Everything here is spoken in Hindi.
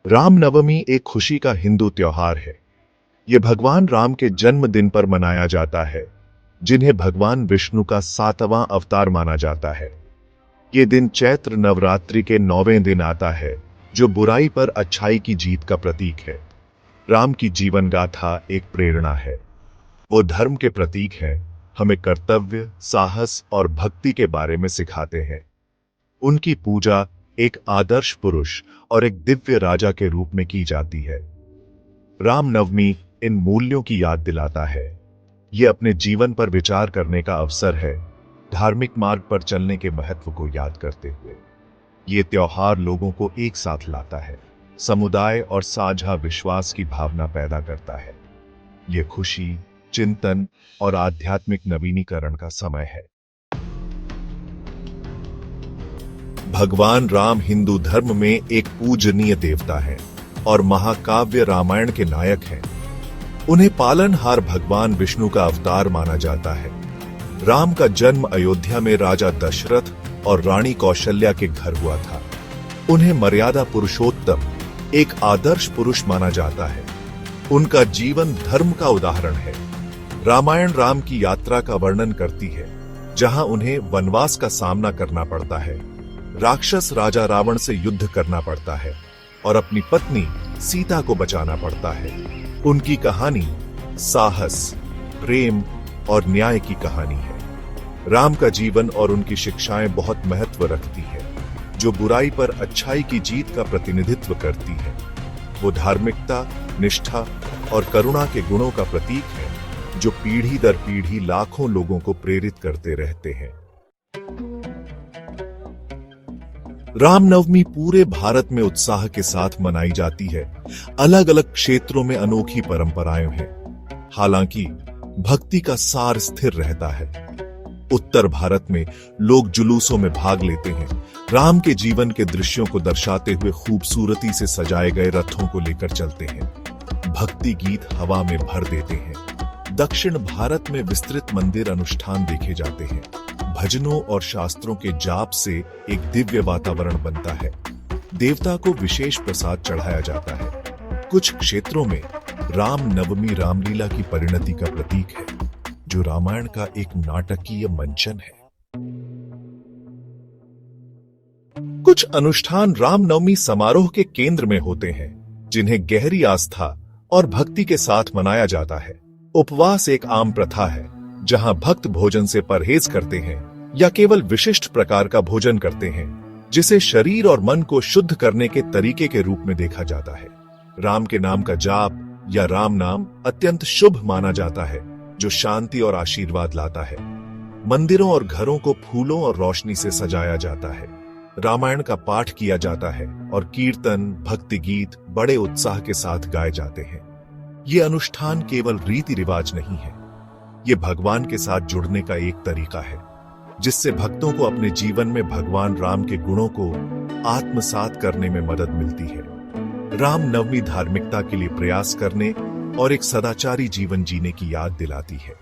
रामनवमी एक खुशी का हिंदू त्योहार है। ये भगवान राम के जन्मदिन पर मनाया जाता है, जिन्हें भगवान विष्णु का 7वां अवतार माना जाता है। ये दिन चैत्र नवरात्रि के 9वें दिन आता है, जो बुराई पर अच्छाई की जीत का प्रतीक है। राम की जीवन गाथा एक प्रेरणा है। वो धर्म के प्रतीक हैं, हमें कर्तव्य, साहस और भक्ति के बारे में सिखाते हैं। उनकी पूजा एक आदर्श पुरुष और एक दिव्य राजा के रूप में की जाती है। रामनवमी इन मूल्यों की याद दिलाता है। ये अपने जीवन पर विचार करने का अवसर है, धार्मिक मार्ग पर चलने के महत्व को याद करते हुए। ये त्योहार लोगों को एक साथ लाता है, समुदाय और साझा विश्वास की भावना पैदा करता है। ये खुशी, चिंतन और आध्यात्मिक नवीनीकरण का समय है। भगवान राम हिंदू धर्म में एक पूजनीय देवता है और महाकाव्य रामायण के नायक हैं। उन्हें पालनहार भगवान विष्णु का अवतार माना जाता है। राम का जन्म अयोध्या में राजा दशरथ और रानी कौशल्या के घर हुआ था। उन्हें मर्यादा पुरुषोत्तम, एक आदर्श पुरुष माना जाता है। उनका जीवन धर्म का उदाहरण है। रामायण राम की यात्रा का वर्णन करती है, जहां उन्हें वनवास का सामना करना पड़ता है, राक्षस राजा रावण से युद्ध करना पड़ता है और अपनी पत्नी सीता को बचाना पड़ता है। उनकी कहानी साहस, प्रेम और न्याय की कहानी है। राम का जीवन और उनकी शिक्षाएं बहुत महत्व रखती है, जो बुराई पर अच्छाई की जीत का प्रतिनिधित्व करती है। वो धार्मिकता, निष्ठा और करुणा के गुणों का प्रतीक है, जो पीढ़ी दर पीढ़ी लाखों लोगों को प्रेरित करते रहते हैं। रामनवमी पूरे भारत में उत्साह के साथ मनाई जाती है। अलग अलग क्षेत्रों में अनोखी परंपराएं हैं। हालांकि भक्ति का सार स्थिर रहता है। उत्तर भारत में लोग जुलूसों में भाग लेते हैं, राम के जीवन के दृश्यों को दर्शाते हुए खूबसूरती से सजाए गए रथों को लेकर चलते हैं। भक्ति गीत हवा में भर देते हैं। दक्षिण भारत में विस्तृत मंदिर अनुष्ठान देखे जाते हैं। भजनों और शास्त्रों के जाप से एक दिव्य वातावरण बनता है। देवता को विशेष प्रसाद चढ़ाया जाता है। कुछ क्षेत्रों में रामनवमी रामलीला की परिणति का प्रतीक है, जो रामायण का एक नाटकीय मंचन है। कुछ अनुष्ठान रामनवमी समारोह के केंद्र में होते हैं, जिन्हें गहरी आस्था और भक्ति के साथ मनाया जाता है। उपवास एक आम प्रथा है, जहां भक्त भोजन से परहेज करते हैं या केवल विशिष्ट प्रकार का भोजन करते हैं, जिसे शरीर और मन को शुद्ध करने के तरीके के रूप में देखा जाता है। राम के नाम का जाप या राम नाम अत्यंत शुभ माना जाता है, जो शांति और आशीर्वाद लाता है। मंदिरों और घरों को फूलों और रोशनी से सजाया जाता है। रामायण का पाठ किया जाता है और कीर्तन, भक्ति गीत बड़े उत्साह के साथ गाए जाते हैं। ये अनुष्ठान केवल रीति रिवाज नहीं है, ये भगवान के साथ जुड़ने का एक तरीका है, जिससे भक्तों को अपने जीवन में भगवान राम के गुणों को आत्मसात करने में मदद मिलती है। रामनवमी धार्मिकता के लिए प्रयास करने और एक सदाचारी जीवन जीने की याद दिलाती है।